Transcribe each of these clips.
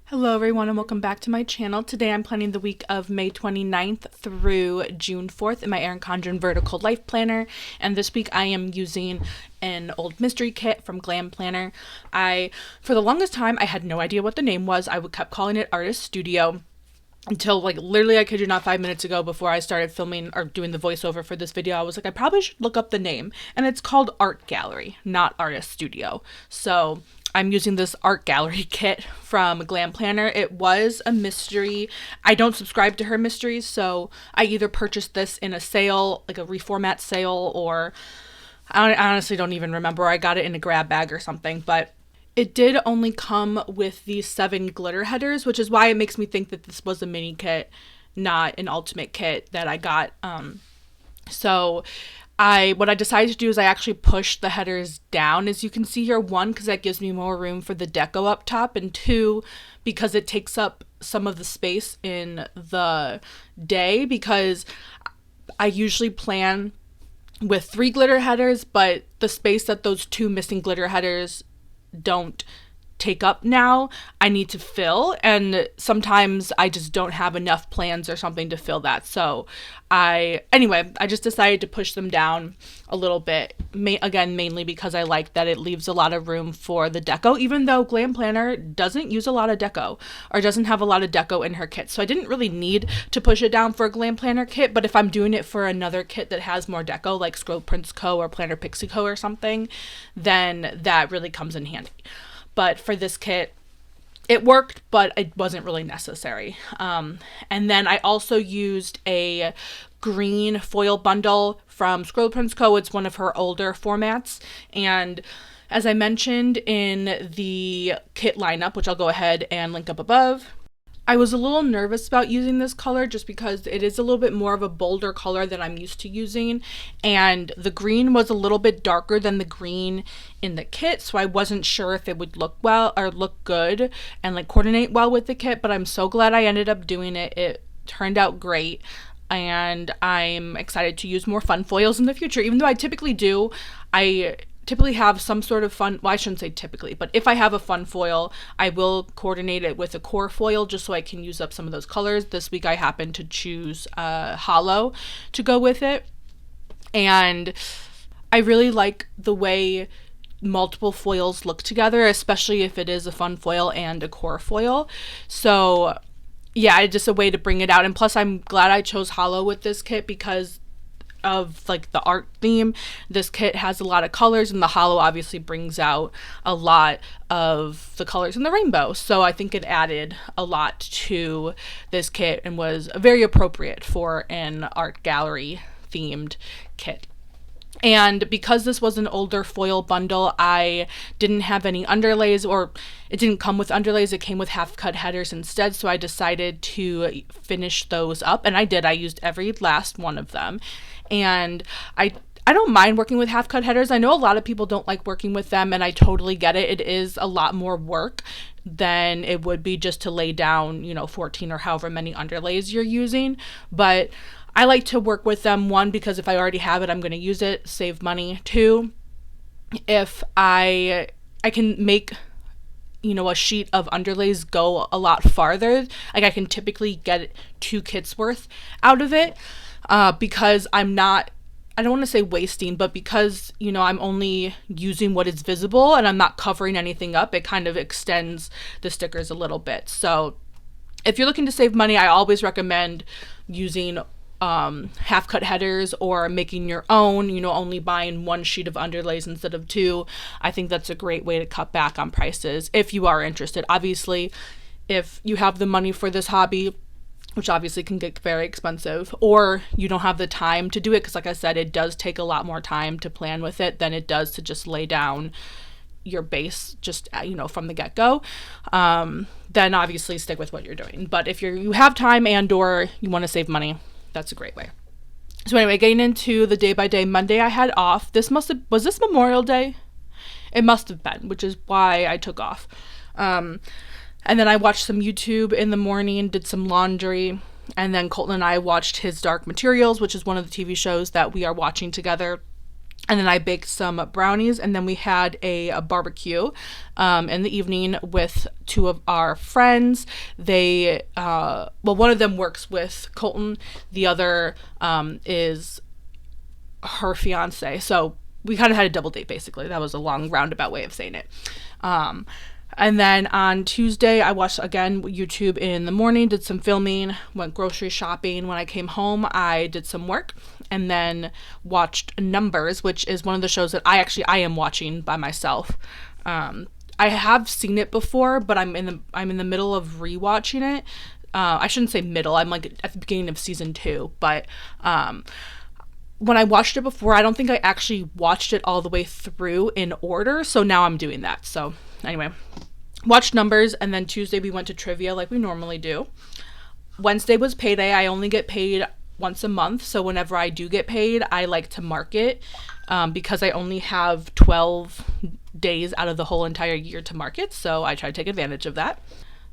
Hello everyone and welcome back to my channel. Today I'm planning the week of May 29th through June 4th in my Erin Condren Vertical Life Planner, and this week I am using an old mystery kit from Glam Planner. For the longest time, I had no idea what the name was. I kept calling it Artist Studio until literally, I kid you not, 5 minutes ago before I started filming or doing the voiceover for this video. I was like, I probably should look up the name, and it's called Art Gallery, not Artist Studio. So I'm using this art gallery kit from Glam Planner. It was a mystery. I don't subscribe to her mysteries, so I either purchased this in a sale, like a reformat sale, or I honestly don't even remember. I got it in a grab bag or something, but it did only come with these 7 glitter headers, which is why it makes me think that this was a mini kit, not an ultimate kit that I got. What I decided to do is I actually pushed the headers down, as you can see here. 1, because that gives me more room for the deco up top, and 2, because it takes up some of the space in the day, because I usually plan with 3 glitter headers, but the space that those 2 missing glitter headers don't take up now, I need to fill, and sometimes I just don't have enough plans or something to fill that. So I just decided to push them down a little bit, mainly because I like that it leaves a lot of room for the deco, even though Glam Planner doesn't use a lot of deco, or doesn't have a lot of deco in her kit. So I didn't really need to push it down for a Glam Planner kit, but if I'm doing it for another kit that has more deco, like Scribble Prints Co or Planner Pixie Co or something, then that really comes in handy. But for this kit, it worked, but it wasn't really necessary. And then I also used a green foil bundle from Scribble Prints Co. It's one of her older formats. And as I mentioned in the kit lineup, which I'll go ahead and link up above, I was a little nervous about using this color just because it is a little bit more of a bolder color than I'm used to using, and the green was a little bit darker than the green in the kit, so I wasn't sure if it would look well or look good and coordinate well with the kit, but I'm so glad I ended up doing it. It turned out great, and I'm excited to use more fun foils in the future. Even though I typically have some sort of fun, well, I shouldn't say typically, but if I have a fun foil, I will coordinate it with a core foil just so I can use up some of those colors. This week I happened to choose Hollow to go with it, and I really like the way multiple foils look together, especially if it is a fun foil and a core foil. So yeah, it's just a way to bring it out, and plus I'm glad I chose Hollow with this kit because of the art theme. This kit has a lot of colors, and the Hollow obviously brings out a lot of the colors in the rainbow, so I think it added a lot to this kit and was very appropriate for an art gallery themed kit. And because this was an older foil bundle, I didn't have any underlays, or it didn't come with underlays, it came with half cut headers instead, so I decided to finish those up, and I did. I used every last one of them, and I don't mind working with half cut headers. I know a lot of people don't like working with them, and I totally get it. It is a lot more work than it would be just to lay down 14 or however many underlays you're using, but I like to work with them. 1, because if I already have it, I'm going to use it, save money. 2, if I can make a sheet of underlays go a lot farther. I can typically get 2 kits worth out of it, because I don't want to say wasting, but because I'm only using what is visible and I'm not covering anything up, it kind of extends the stickers a little bit. So if you're looking to save money, I always recommend using half cut headers or making your own, only buying 1 sheet of underlays instead of 2. I think that's a great way to cut back on prices if you are interested. Obviously, if you have the money for this hobby, which obviously can get very expensive, or you don't have the time to do it, because like I said, it does take a lot more time to plan with it than it does to just lay down your base just from the get-go, then obviously stick with what you're doing. But if you have time and or you want to save money, that's a great way. So anyway, getting into the day by day, Monday I had off. Was this Memorial Day? It must have been, which is why I took off. And then I watched some YouTube in the morning, did some laundry, and then Colton and I watched his Dark Materials, which is one of the TV shows that we are watching together. And then I baked some brownies, and then we had a barbecue in the evening with two of our friends. They, one of them works with Colton. The other is her fiance. So we kind of had a double date, basically. That was a long roundabout way of saying it. And then on Tuesday, I watched, again, YouTube in the morning, did some filming, went grocery shopping. When I came home, I did some work, and then watched Numbers, which is one of the shows that I am watching by myself. I have seen it before, but I'm in the middle of rewatching it. I shouldn't say middle. I'm like at the beginning of season 2, but when I watched it before, I don't think I actually watched it all the way through in order. So now I'm doing that. So anyway, watched Numbers, and then Tuesday we went to trivia like we normally do. Wednesday was payday. I only get paid once a month, so whenever I do get paid, I like to mark it because I only have 12 days out of the whole entire year to mark it, so I try to take advantage of that.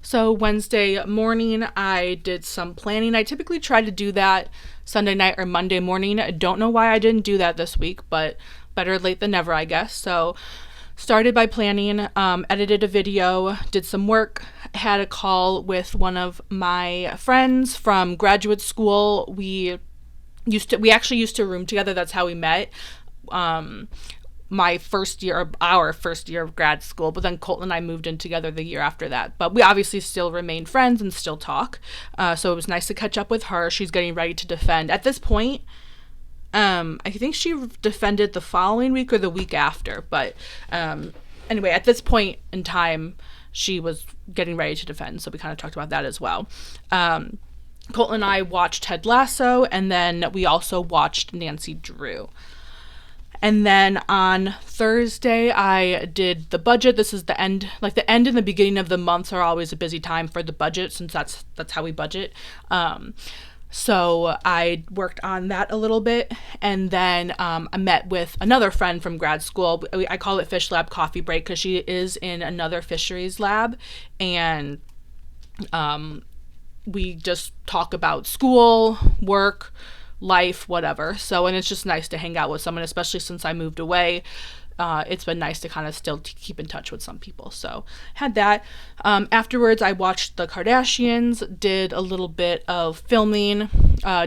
So Wednesday morning, I did some planning. I typically try to do that Sunday night or Monday morning. I don't know why I didn't do that this week, but better late than never, I guess. So started by planning, edited a video, did some work, had a call with one of my friends from graduate school. We actually used to room together. That's how we met. Our first year of grad school, but then Colton and I moved in together the year after that. But we obviously still remain friends and still talk. So it was nice to catch up with her. She's getting ready to defend. At this point, I think she defended the following week or the week after. But anyway, at this point in time, she was getting ready to defend. So we kind of talked about that as well. Colton and I watched Ted Lasso, and then we also watched Nancy Drew. And then on Thursday, I did the budget. This is the end, like the end and the beginning of the months are always a busy time for the budget, since that's how we budget. So I worked on that a little bit, and then I met with another friend from grad school. I call it Fish Lab Coffee Break because she is in another fisheries lab, and we just talk about school, work, life, whatever. So, and it's just nice to hang out with someone, especially since I moved away. It's been nice to kind of still keep in touch with some people. So had that. Afterwards, I watched the Kardashians, did a little bit of filming,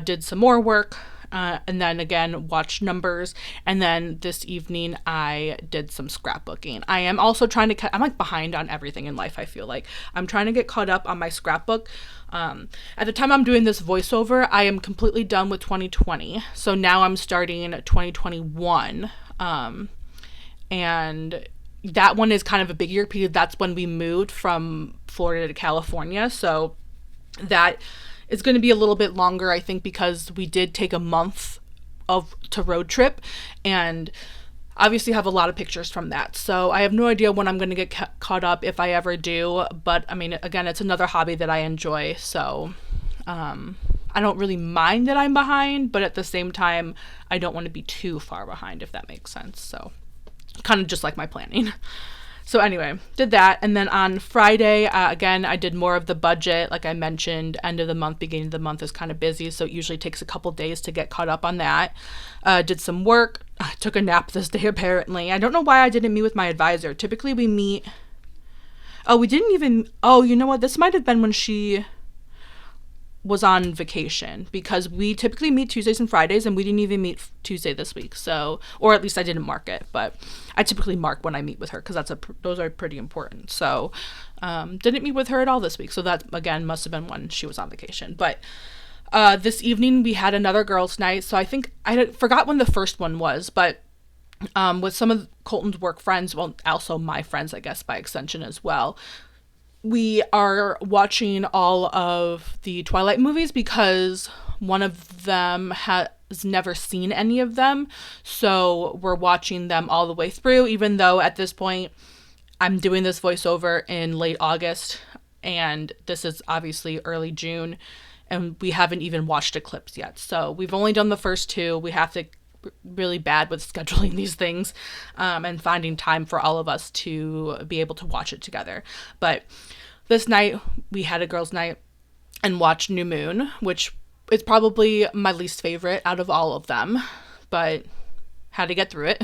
did some more work, and then again, watched Numbers. And then this evening, I did some scrapbooking. I am also trying to I'm like behind on everything in life, I feel like. I'm trying to get caught up on my scrapbook. At the time I'm doing this voiceover, I am completely done with 2020. So now I'm starting 2021. And that one is kind of a big year because that's when we moved from Florida to California. So that is going to be a little bit longer, I think, because we did take a month to road trip, and obviously have a lot of pictures from that. So I have no idea when I'm going to get caught up, if I ever do. But I mean, again, it's another hobby that I enjoy. So I don't really mind that I'm behind, but at the same time, I don't want to be too far behind, if that makes sense. So kind of just like my planning. So anyway, did that. And then on Friday, again, I did more of the budget. Like I mentioned, end of the month, beginning of the month is kind of busy. So it usually takes a couple days to get caught up on that. Did some work. I took a nap this day, apparently. I don't know why I didn't meet with my advisor. Typically we meet. Oh, we didn't even. Oh, you know what? This might have been when she was on vacation, because we typically meet Tuesdays and Fridays, and we didn't even meet Tuesday this week. So, or at least I didn't mark it, but I typically mark when I meet with her because those are pretty important. So didn't meet with her at all this week. So that, again, must have been when she was on vacation. But this evening we had another girls' night. So I think I forgot when the first one was, but with some of Colton's work friends, well, also my friends, I guess, by extension as well. We are watching all of the Twilight movies because one of them has never seen any of them. So we're watching them all the way through, even though at this point I'm doing this voiceover in late August, and this is obviously early June, and we haven't even watched Eclipse yet. So we've only done the first two. We have to really bad with scheduling these things and finding time for all of us to be able to watch it together. But this night we had a girls' night and watched New Moon, which is probably my least favorite out of all of them, but had to get through it.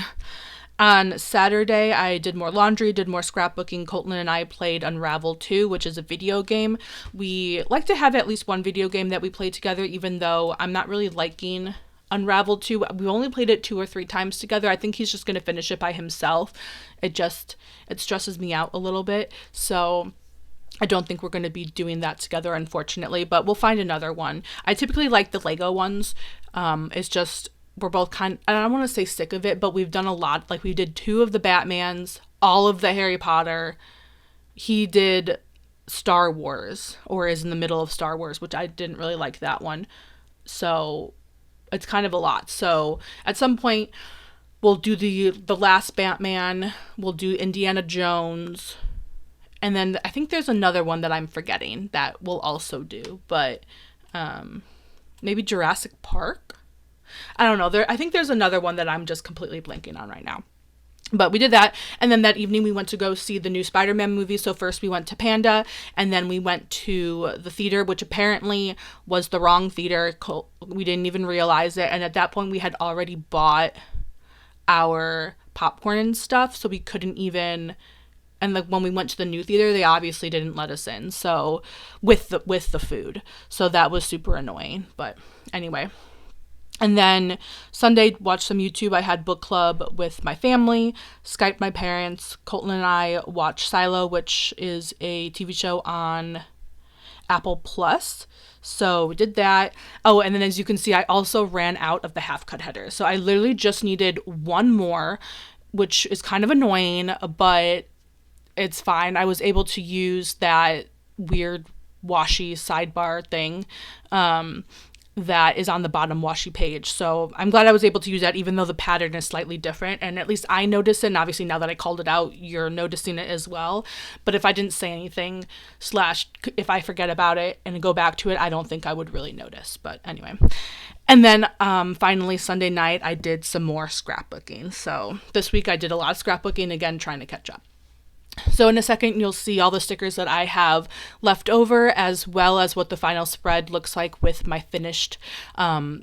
On Saturday, I did more laundry, did more scrapbooking. Colton and I played Unravel 2, which is a video game. We like to have at least one video game that we play together, even though I'm not really liking Unravel 2. We only played it 2 or 3 times together. I think he's just going to finish it by himself. It stresses me out a little bit. So I don't think we're going to be doing that together, unfortunately, but we'll find another one. I typically like the Lego ones. It's just, we're both I don't want to say sick of it, but we've done a lot. Like, we did 2 of the Batmans, all of the Harry Potter. He did Star Wars, or is in the middle of Star Wars, which I didn't really like that one. So it's kind of a lot. So at some point we'll do the last Batman, we'll do Indiana Jones, and then I think there's another one that I'm forgetting that we'll also do, but maybe Jurassic Park? I don't know. I think there's another one that I'm just completely blanking on right now. But we did that, and then that evening we went to go see the new Spider-Man movie. So first we went to Panda, and then we went to the theater, which apparently was the wrong theater. We didn't even realize it, and at that point we had already bought our popcorn and stuff, so we couldn't even. And when we went to the new theater, they obviously didn't let us in. So with the food, so that was super annoying. But anyway. And then Sunday, watched some YouTube. I had book club with my family, Skyped my parents. Colton and I watched Silo, which is a TV show on Apple Plus. So we did that. Oh, and then as you can see, I also ran out of the half cut headers. So I literally just needed one more, which is kind of annoying, but it's fine. I was able to use that weird washi sidebar thing that is on the bottom washi page. So I'm glad I was able to use that, even though the pattern is slightly different. And at least I noticed it. And obviously now that I called it out, you're noticing it as well. But if I didn't say anything, / if I forget about it and go back to it, I don't think I would really notice. But anyway. And then finally Sunday night, I did some more scrapbooking. So this week I did a lot of scrapbooking, again, trying to catch up. So in a second, you'll see all the stickers that I have left over, as well as what the final spread looks like with my finished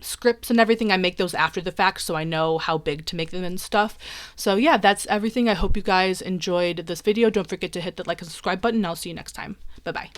scripts and everything. I make those after the fact, so I know how big to make them and stuff. So yeah, that's everything. I hope you guys enjoyed this video. Don't forget to hit the like and subscribe button. I'll see you next time. Bye-bye.